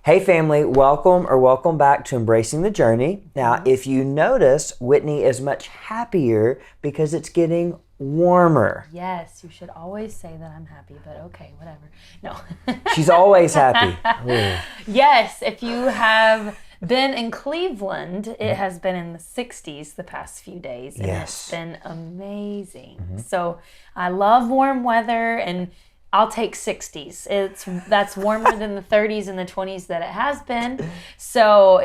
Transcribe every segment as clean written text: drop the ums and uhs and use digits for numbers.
Hey family, welcome back to Embracing the Journey. Now, if you notice, Whitney is much happier because it's getting warmer. Yes, you should always say that I'm happy, but okay, whatever. No. She's always happy. Yes, if you have been in Cleveland, it has been in the 60s the past few days, and it's been amazing. So I love warm weather, and I'll take 60s. That's warmer than the 30s and the 20s that it has been. So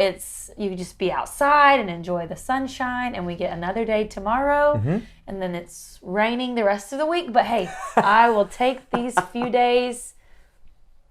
you can just be outside and enjoy the sunshine, and we get another day tomorrow, and then it's raining the rest of the week. But hey, I will take these few days.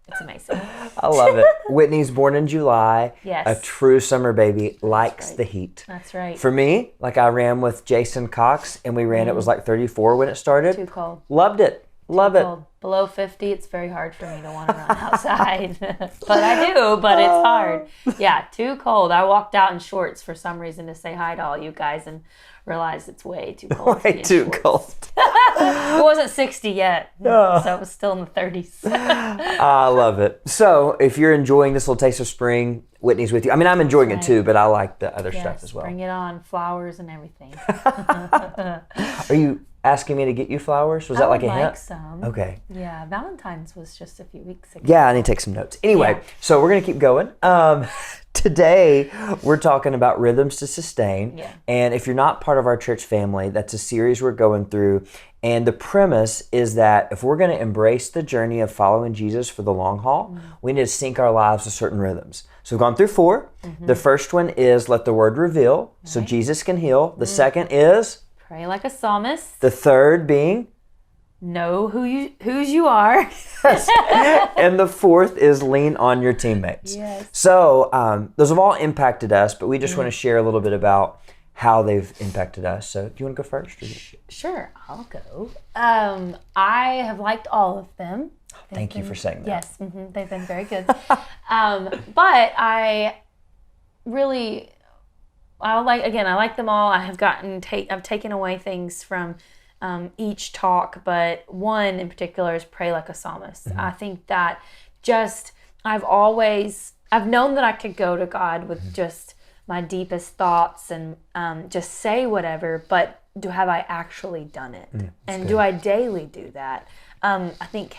It's amazing. I love it. Whitney's born in July. Yes. A true summer baby, likes the heat. That's right. For me, I ran with Jason Cox, and we ran, it was like 34 when it started. Too cold. Loved it. Love it. Below 50, it's very hard for me to want to run outside. But I do, but it's hard. Yeah, too cold. I walked out in shorts for some reason to say hi to all you guys and realized it's way too cold. Way too cold. It wasn't 60 yet, so it was still in the 30s. I love it. So if you're enjoying this little taste of spring, Whitney's with you. I mean, I'm enjoying it too, but I like the other stuff as well. Bring it on, flowers and everything. Are you asking me to get you flowers? Was that like a hint? I like some. Okay. Yeah, Valentine's was just a few weeks ago. Yeah, I need to take some notes. Anyway, so we're going to keep going. Today, we're talking about rhythms to sustain. Yeah. And if you're not part of our church family, that's a series we're going through. And the premise is that if we're going to embrace the journey of following Jesus for the long haul, we need to sync our lives to certain rhythms. So we've gone through 4. The first one is let the word reveal, so Jesus can heal. The second is pray like a psalmist. The third being know whose you are. And the fourth is lean on your teammates. Yes. So those have all impacted us, but we just want to share a little bit about how they've impacted us. So do you want to go first? Sure, I'll go. I have liked all of them. Thank you for saying that. Yes, they've been very good. But I like them all. I've taken away things from each talk, but one in particular is pray like a psalmist. I think that I've known that I could go to God with just my deepest thoughts and just say whatever, but have I actually done it? And do I daily do that? I think,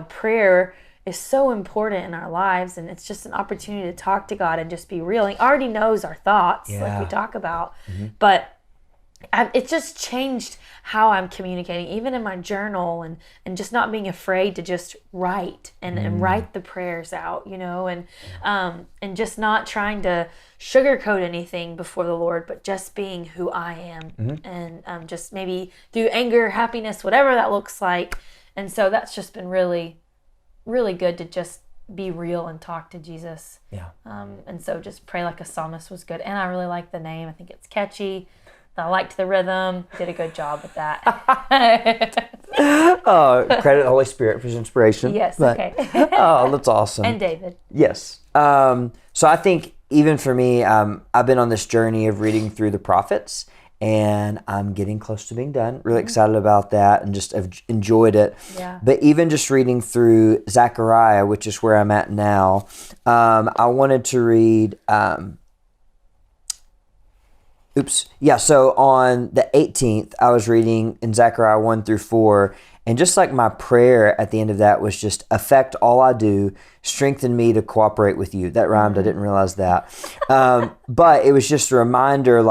prayer is so important in our lives, and it's just an opportunity to talk to God and just be real. He already knows our thoughts, like we talk about, but it's just changed how I'm communicating, even in my journal, and just not being afraid to just write and write the prayers out, and just not trying to sugarcoat anything before the Lord, but just being who I am, and just maybe through anger, happiness, whatever that looks like. And so that's just been really, really good to just be real and talk to Jesus. Yeah. And so just pray like a psalmist was good, and I really like the name. I think it's catchy. I liked the rhythm. Did a good job with that. Credit the Holy Spirit for his inspiration. Yes, okay. Oh, that's awesome. And David. Yes. So I think even for me, I've been on this journey of reading through the prophets, and I'm getting close to being done. Really excited about that, and just have enjoyed it. Yeah. But even just reading through Zechariah, which is where I'm at now, I wanted to read... So on the 18th, I was reading in Zechariah 1-4, and just like my prayer at the end of that was just affect all I do, strengthen me to cooperate with you. That rhymed, I didn't realize that. But it was just a reminder,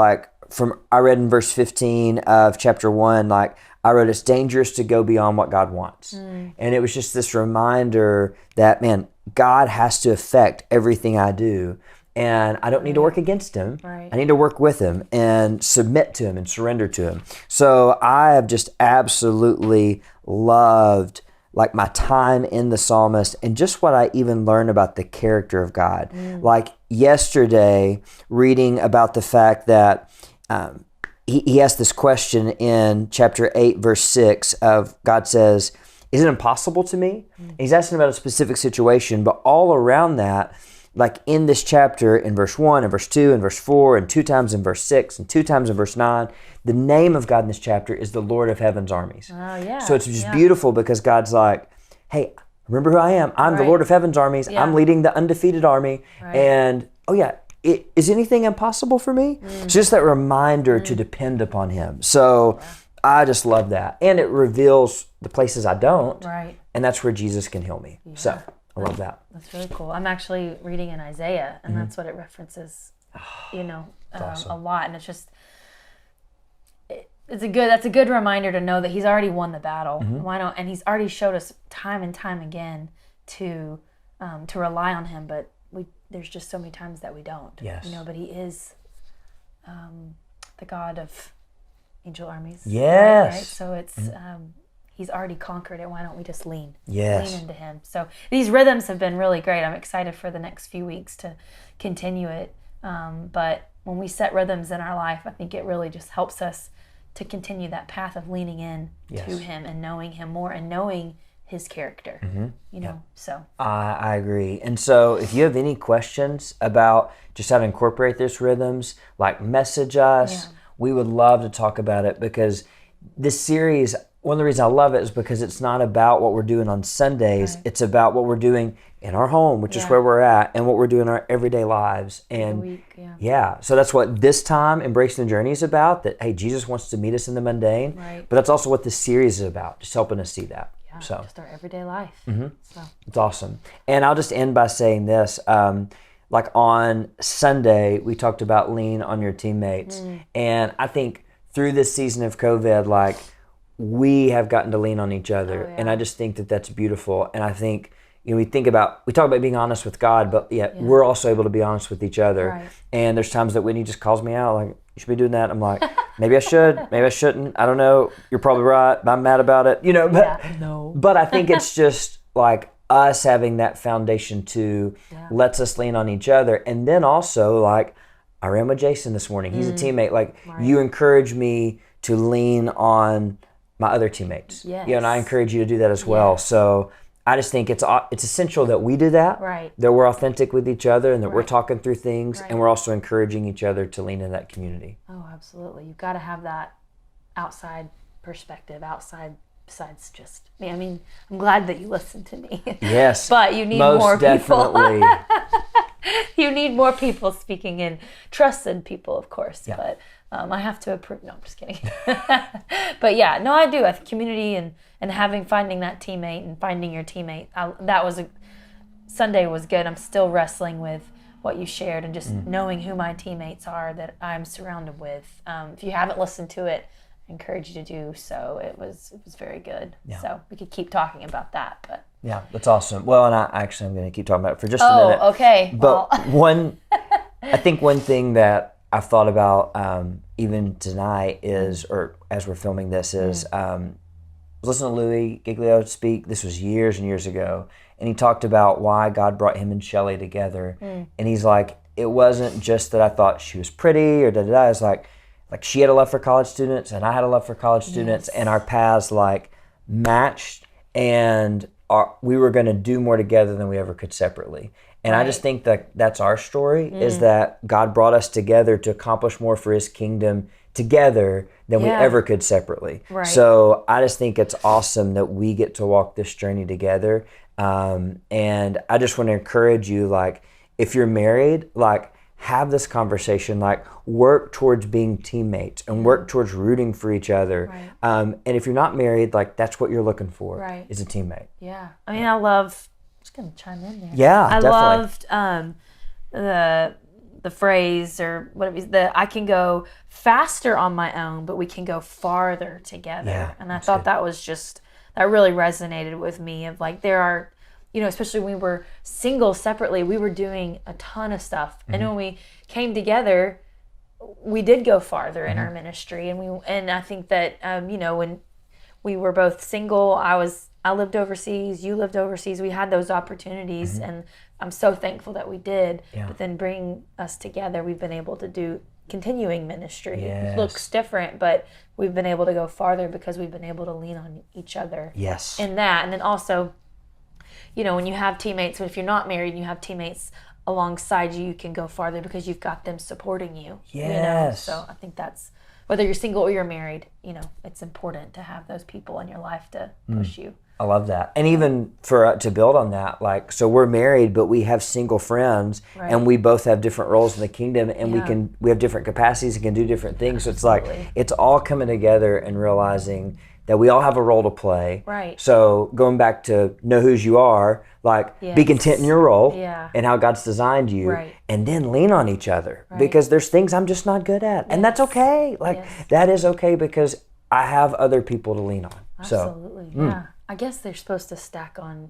I read in verse 15 of chapter 1, I wrote, it's dangerous to go beyond what God wants. And it was just this reminder that, man, God has to affect everything I do. And I don't need to work against him. Right. I need to work with him and submit to him and surrender to him. So I have just absolutely loved my time in the psalmist and just what I even learned about the character of God. Yesterday, reading about the fact that he asked this question in chapter 8, verse 6 of God says, is it impossible to me? He's asking about a specific situation, but all around that, in this chapter, in verse 1 and verse 2 and verse 4 and 2 times in verse 6 and 2 times in verse 9, the name of God in this chapter is the Lord of Heaven's armies. Oh, yeah. So it's just beautiful because God's like, hey, remember who I am. I'm the Right. Lord of Heaven's armies. Yeah. I'm leading the undefeated army. Right. And, oh yeah, is anything impossible for me? It's just that reminder to depend upon him. So I just love that. And it reveals the places I don't. Right. And that's where Jesus can heal me. So I love that. That's really cool. I'm actually reading in Isaiah, and that's what it references, awesome. a lot. And it's just, that's a good reminder to know that he's already won the battle. Why don't? And he's already showed us time and time again to rely on him. But there's just so many times that we don't. Yes. But he is the God of angel armies. Yes. Right? So it's he's already conquered it. Why don't we just lean Yes. into him? So these rhythms have been really great. I'm excited for the next few weeks to continue it. But when we set rhythms in our life, I think it really just helps us to continue that path of leaning in to him and knowing him more and knowing his character. So I agree. And so if you have any questions about just how to incorporate those rhythms, like message us. We would love to talk about it, because this series, one of the reasons I love it is because it's not about what we're doing on Sundays. It's about what we're doing in our home, which is where we're at, and what we're doing in our everyday lives. And week, so that's what this time, Embracing the Journey, is about, that, hey, Jesus wants to meet us in the mundane. Right. But that's also what this series is about, just helping us see that. So just our everyday life. So it's awesome. And I'll just end by saying this. Like on Sunday, we talked about lean on your teammates. And I think through this season of COVID, like, we have gotten to lean on each other. And I just think that that's beautiful. And I think, we talk about being honest with God, but we're also able to be honest with each other. Right. And there's times that Whitney just calls me out, like, you should be doing that. I'm like, maybe I should, maybe I shouldn't. I don't know. You're probably right. I'm mad about it, but I think it's just like us having that foundation too lets us lean on each other. And then also, like, I ran with Jason this morning. He's a teammate. Like, you encourage me to lean on my other teammates. Yes. And I encourage you to do that as well. So I just think it's essential that we do that, that we're authentic with each other, and that we're talking through things, and we're also encouraging each other to lean in that community. Oh, absolutely. You've got to have that outside perspective, besides just me. I mean, I'm glad that you listened to me. Yes. But you need most more definitely. people. You need more people speaking in, trusted people, of course. Yeah. But I have to approve. No, I'm just kidding. But yeah, no, I do. I think community and finding that teammate and finding your teammate. Sunday was good. I'm still wrestling with what you shared and just knowing who my teammates are that I'm surrounded with. If you haven't listened to it, I encourage you to do so. It was very good. Yeah. So we could keep talking about that, but yeah, that's awesome. Well, and I'm going to keep talking about it for just a minute. Oh, okay. But I think one thing that I've thought about even tonight is, or as we're filming this, is I was listening to Louis Giglio speak. This was years and years ago, and he talked about why God brought him and Shelley together. And he's like, it wasn't just that I thought she was pretty or da-da-da. It's like she had a love for college students and I had a love for college students, and our paths like matched, and we were going to do more together than we ever could separately. And I just think that that's our story, is that God brought us together to accomplish more for his kingdom together than we ever could separately. Right. So I just think it's awesome that we get to walk this journey together. And I just want to encourage you, like, if you're married, like, have this conversation, like, work towards being teammates and work towards rooting for each other. Right. And if you're not married, like, that's what you're looking for, is a teammate. Yeah. I mean, I'm just going to chime in there. Yeah, I definitely. loved the phrase, or what it was, I can go faster on my own, but we can go farther together. Yeah, and I thought that really resonated with me, of like, there are, especially when we were single separately, we were doing a ton of stuff. And when we came together, we did go farther in our ministry. And I think that, when we were both single, I lived overseas, you lived overseas, we had those opportunities, and I'm so thankful that we did. But then bring us together, we've been able to do continuing ministry. Yes. It looks different, but we've been able to go farther because we've been able to lean on each other. Yes. In that. And then also, when you have teammates, if you're not married and you have teammates alongside you, you can go farther because you've got them supporting you. Yes. So I think that's, whether you're single or you're married, it's important to have those people in your life to push you. I love that. And even for to build on that, like, so we're married, but we have single friends, Right. and we both have different roles in the kingdom, and Yeah. we have different capacities and can do different things. So it's like Absolutely. it's all coming together and realizing that we all have a role to play. Right. So going back to know whose you are, like be Yes. content in your role Yeah. and how God's designed you, Right. and then lean on each other Right. because there's things I'm just not good at, and that's Yes. okay. Like Yes. that is okay because I have other people to lean on. Absolutely. Yeah. I guess they're supposed to stack on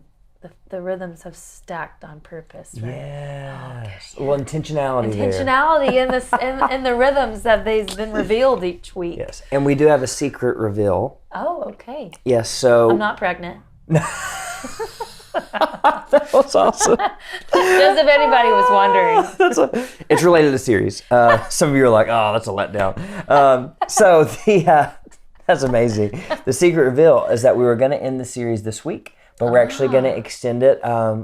the rhythms have stacked on purpose, right? Yes. Well, intentionality there. Intentionality in the rhythms that they've been revealed each week. Yes. And we do have a secret reveal. Oh, okay. Yes. So I'm not pregnant. that was awesome. Just if anybody was wondering. It's related to the series. Some of you are like, oh, that's a letdown. That's amazing. The secret reveal is that we were going to end the series this week, but we're actually going to extend it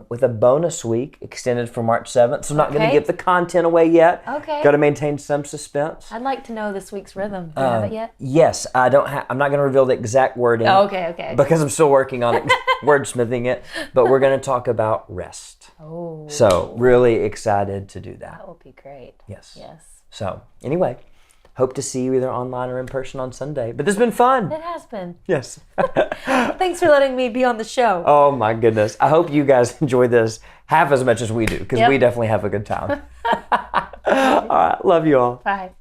with a bonus week, extended for March 7th. So I'm not going to Okay. give the content away yet. Okay. Got to maintain some suspense. I'd like to know this week's rhythm. Do you have it yet? Yes, I'm not going to reveal the exact wording. Oh, okay. Because I'm still working on it, wordsmithing it. But we're going to talk about rest. Oh, So really excited to do that. that will be great. Yes. Yes. So anyway, hope to see you either online or in person on Sunday. But this has been fun. It has been. Yes. Thanks for letting me be on the show. Oh my goodness. I hope you guys enjoy this half as much as we do because Yep. we definitely have a good time. All right. Love you all. Bye.